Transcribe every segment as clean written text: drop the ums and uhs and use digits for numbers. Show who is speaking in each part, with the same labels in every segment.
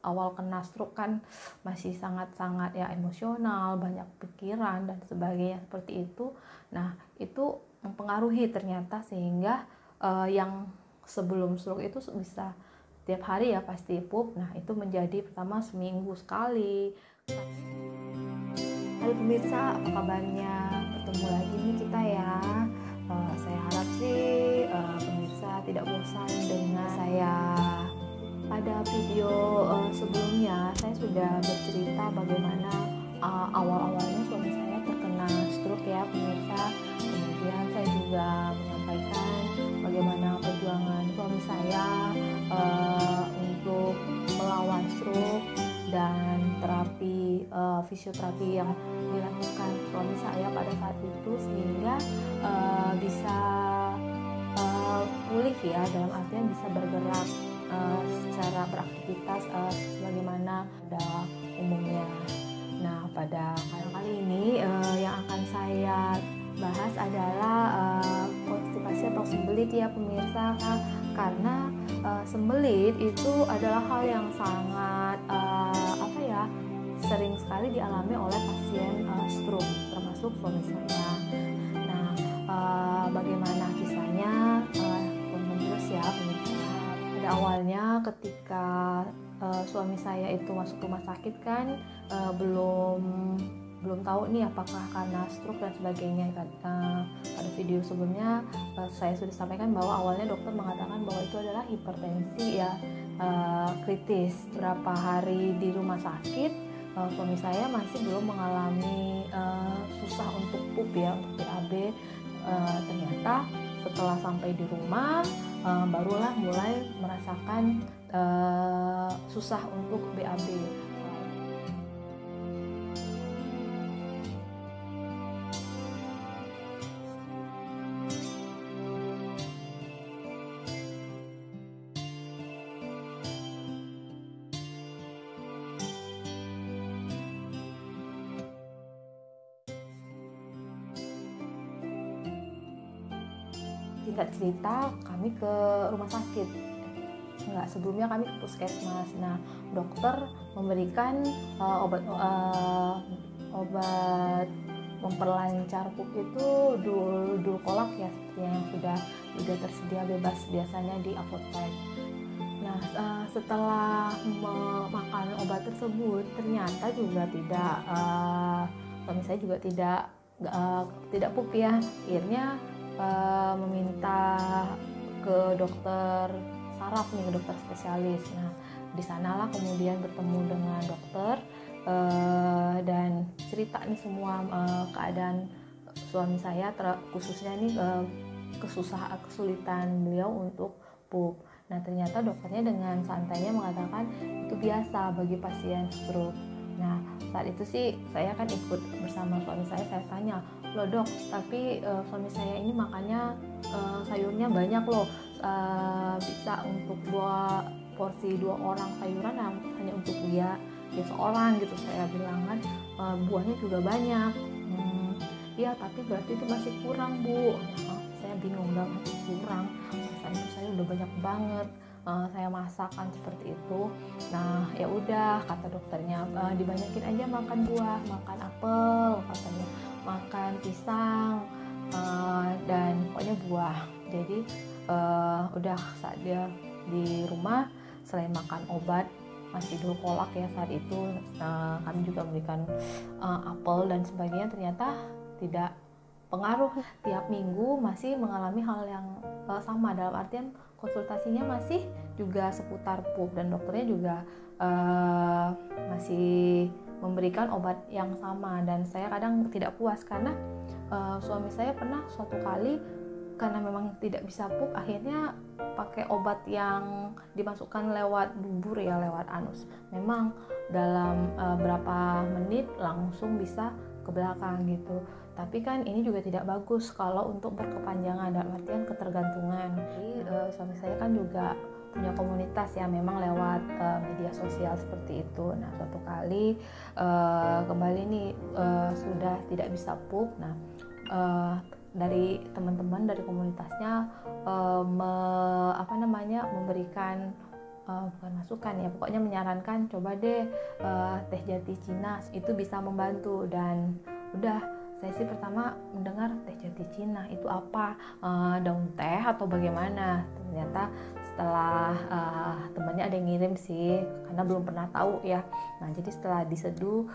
Speaker 1: awal kena stroke kan masih sangat-sangat ya emosional, banyak pikiran dan sebagainya seperti itu. Nah, itu mempengaruhi ternyata sehingga yang sebelum stroke itu bisa tiap hari ya pasti pup. Nah, itu menjadi pertama seminggu sekali. Halo pemirsa, apa kabarnya? Bertemu lagi nih kita ya. Saya harap sih pemirsa tidak bosan dengan saya. Pada video sebelumnya saya sudah bercerita bagaimana awal-awalnya suami saya terkena stroke ya pemirsa. Kemudian saya juga menyampaikan bagaimana perjuangan suami saya untuk melawan stroke dan terapi fisioterapi yang dilakukan suami saya pada saat itu sehingga bisa pulih ya, dalam artian bisa bergerak secara beraktivitas sebagaimana pada umumnya. Nah, pada kali ini yang akan saya bahas adalah konstipasi atau sembelit ya pemirsa, karena sembelit itu adalah hal yang sangat sering sekali dialami oleh pasien stroke, termasuk suami saya. Nah, bagaimana kisahnya? Terus ya pemirsa. Pada awalnya ketika suami saya itu masuk rumah sakit kan belum tahu nih apakah karena stroke dan sebagainya kan. Pada video sebelumnya saya sudah sampaikan bahwa awalnya dokter mengatakan bahwa itu adalah hipertensi ya, kritis. Berapa hari di rumah sakit suami saya masih belum mengalami susah untuk pup ya, untuk BAB. Ternyata setelah sampai di rumah barulah mulai merasakan susah untuk BAB. Singkat cerita, kami ke rumah sakit. Sebelumnya kami ke puskesmas. Nah, dokter memberikan obat memperlancar pup itu dulkolak ya, seperti yang sudah tersedia bebas biasanya di apotek. Nah, setelah memakan obat tersebut, ternyata juga tidak, suami saya juga tidak pup ya. Akhirnya meminta ke dokter saraf nih, ke dokter spesialis. Nah, di sanalah kemudian bertemu dengan dokter dan cerita nih semua keadaan suami saya, khususnya nih kesulitan beliau untuk pup. Nah, ternyata dokternya dengan santainya mengatakan itu biasa bagi pasien stroke. Nah, saat itu sih saya kan ikut bersama suami saya tanya, loh dok, tapi suami saya ini makannya sayurnya banyak loh, bisa untuk 2 porsi 2 orang sayuran hanya untuk dia seorang gitu. Saya bilang kan buahnya juga banyak. Ya tapi berarti itu masih kurang bu. Saya bingung, dalam hati kurang, rasanya saya udah banyak banget saya masakan seperti itu. Nah ya udah, kata dokternya, dibanyakin aja makan buah, makan apel katanya, makan pisang dan pokoknya buah. Jadi udah saat dia di rumah, selain makan obat masih dulkolak ya saat itu, kami juga memberikan apel dan sebagainya. Ternyata tidak pengaruh. Tiap minggu masih mengalami hal yang sama, dalam artian konsultasinya masih juga seputar pup dan dokternya juga masih memberikan obat yang sama. Dan saya kadang tidak puas karena suami saya pernah suatu kali, karena memang tidak bisa pup, akhirnya pakai obat yang dimasukkan lewat dubur ya, lewat anus. Memang dalam berapa menit langsung bisa ke belakang gitu. Tapi kan ini juga tidak bagus kalau untuk berkepanjangan, dalam artian ketergantungan. Jadi suami saya kan juga punya komunitas ya, memang lewat media sosial seperti itu. Nah suatu kali kembali nih sudah tidak bisa pup. Nah dari teman-teman dari komunitasnya memberikan bukan masukan ya, pokoknya menyarankan coba deh teh jati Cina, itu bisa membantu. Dan udah, saya sih pertama mendengar teh jati Cina itu apa, daun teh atau bagaimana. Ternyata setelah temannya ada yang ngirim sih, karena belum pernah tahu ya. Nah jadi setelah diseduh,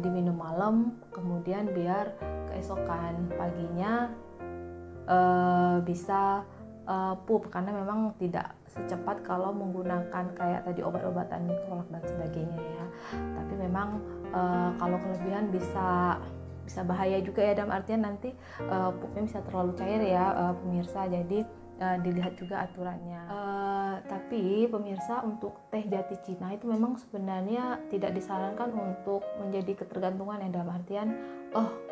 Speaker 1: diminum malam, kemudian biar keesokan paginya bisa pup, karena memang tidak secepat kalau menggunakan kayak tadi obat-obatan mikrolak dan sebagainya ya. Tapi memang kalau kelebihan bisa bahaya juga ya, dalam artian nanti pupnya bisa terlalu cair ya pemirsa. Jadi dilihat juga aturannya. Tapi pemirsa, untuk teh jati Cina itu memang sebenarnya tidak disarankan untuk menjadi ketergantungan ya, dalam artian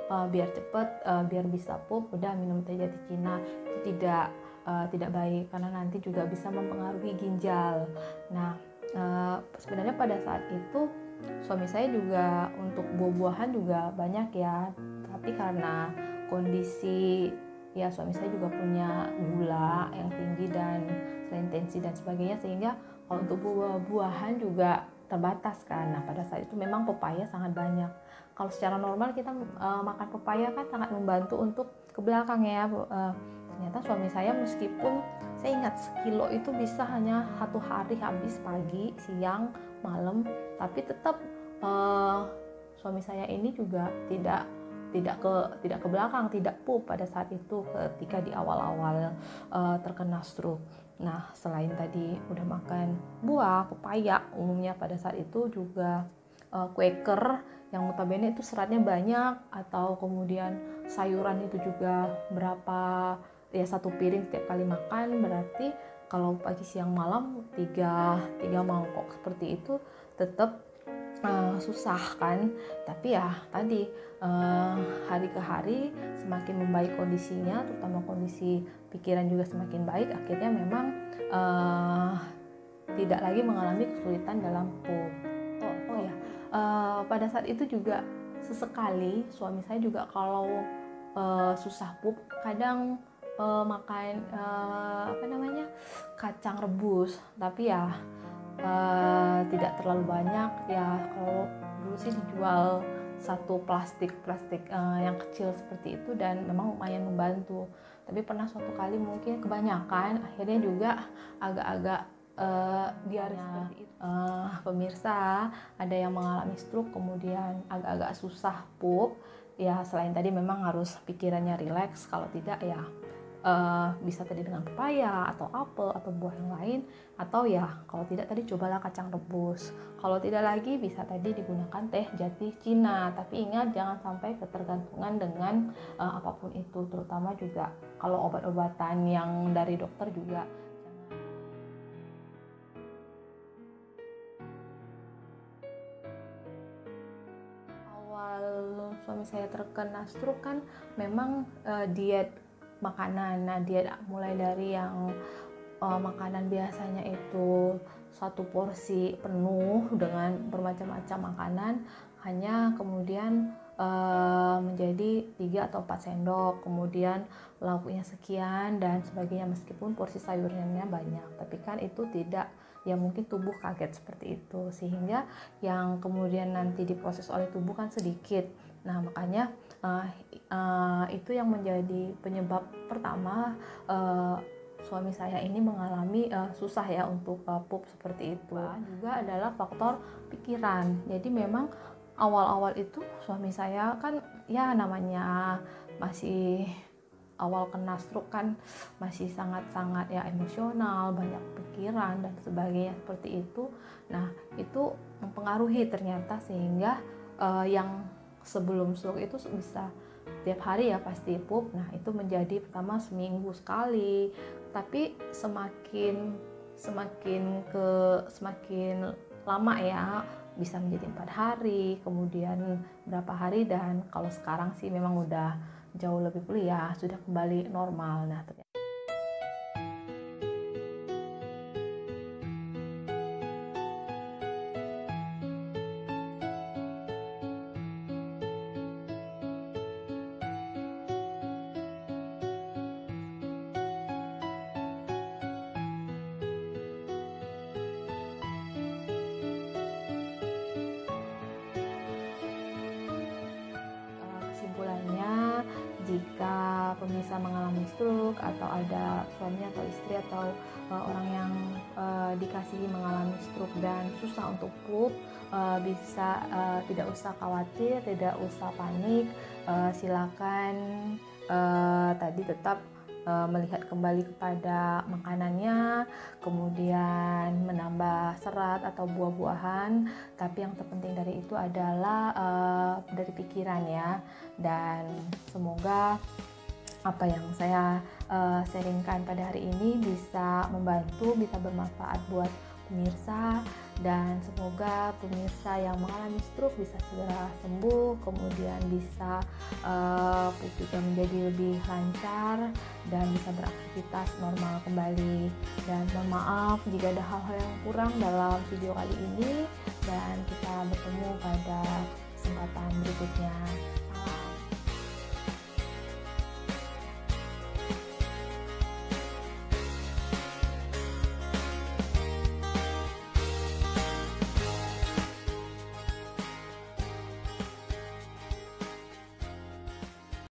Speaker 1: biar cepet, biar bisa pup udah minum teh jati Cina. Itu tidak baik, karena nanti juga bisa mempengaruhi ginjal. Nah sebenarnya pada saat itu suami saya juga untuk buah-buahan juga banyak ya, tapi karena kondisi ya suami saya juga punya gula yang tinggi dan selain tensi dan sebagainya, sehingga kalau untuk buah-buahan juga terbatas kan. Nah pada saat itu memang pepaya sangat banyak. Kalau secara normal kita makan pepaya kan sangat membantu untuk ke belakang ya. Ternyata suami saya, meskipun saya ingat sekilo itu bisa hanya satu hari habis, pagi, siang, malam, tapi tetap suami saya ini juga tidak ke belakang, tidak pup pada saat itu ketika di awal-awal terkena stroke. Nah selain tadi udah makan buah, pepaya umumnya pada saat itu juga Quaker yang notabene itu seratnya banyak, atau kemudian sayuran itu juga berapa ya, satu piring setiap kali makan, berarti kalau pagi siang malam tiga mangkok seperti itu tetap susah kan. Tapi ya tadi hari ke hari semakin membaik kondisinya, terutama kondisi pikiran juga semakin baik, akhirnya memang tidak lagi mengalami kesulitan dalam pup. Pada saat itu juga sesekali suami saya juga kalau susah pup kadang makan kacang rebus, tapi ya tidak terlalu banyak ya. Kalau dulu sih dijual satu plastik yang kecil seperti itu, dan memang lumayan membantu. Tapi pernah suatu kali mungkin kebanyakan, akhirnya juga agak-agak diare seperti itu. Pemirsa, ada yang mengalami stroke kemudian agak-agak susah pup ya, selain tadi memang harus pikirannya rileks, kalau tidak ya bisa tadi dengan pepaya atau apel atau buah yang lain, atau ya kalau tidak tadi cobalah kacang rebus. Kalau tidak lagi bisa tadi digunakan teh jati Cina. Tapi ingat, jangan sampai ketergantungan dengan apapun itu, terutama juga kalau obat-obatan yang dari dokter juga. Awal suami saya terkena stroke kan memang diet makanan. Nah diet mulai dari yang makanan biasanya itu satu porsi penuh dengan bermacam-macam makanan, hanya kemudian menjadi 3 atau 4 sendok, kemudian lauknya sekian dan sebagainya, meskipun porsi sayurnya banyak. Tapi kan itu tidak, ya mungkin tubuh kaget seperti itu, sehingga yang kemudian nanti diproses oleh tubuh kan sedikit. Nah makanya itu yang menjadi penyebab pertama suami saya ini mengalami susah ya untuk pup seperti itu. Juga adalah faktor pikiran. Jadi memang awal-awal itu suami saya kan ya namanya masih awal kena stroke kan masih sangat-sangat ya emosional, banyak pikiran dan sebagainya seperti itu. Nah itu mempengaruhi ternyata, sehingga yang sebelum stroke itu bisa tiap hari ya pasti pup. Nah itu menjadi pertama seminggu sekali, tapi semakin lama ya bisa menjadi 4 hari, kemudian berapa hari, dan kalau sekarang sih memang udah jauh lebih pulih ya, sudah kembali normal. Nah ternyata jika pemirsa mengalami stroke atau ada suami atau istri atau orang yang dikasihi mengalami stroke dan susah untuk pup, bisa tidak usah khawatir, tidak usah panik, silakan tadi tetap melihat kembali kepada makanannya, kemudian menambah serat atau buah-buahan. Tapi yang terpenting dari itu adalah dari pikiran ya. Dan semoga apa yang saya sharingkan pada hari ini bisa membantu, bisa bermanfaat buat pemirsa, dan semoga pemirsa yang mengalami stroke bisa segera sembuh, kemudian bisa juga menjadi lebih lancar dan bisa beraktivitas normal kembali. Dan mohon maaf jika ada hal-hal yang kurang dalam video kali ini, dan kita bertemu pada kesempatan berikutnya.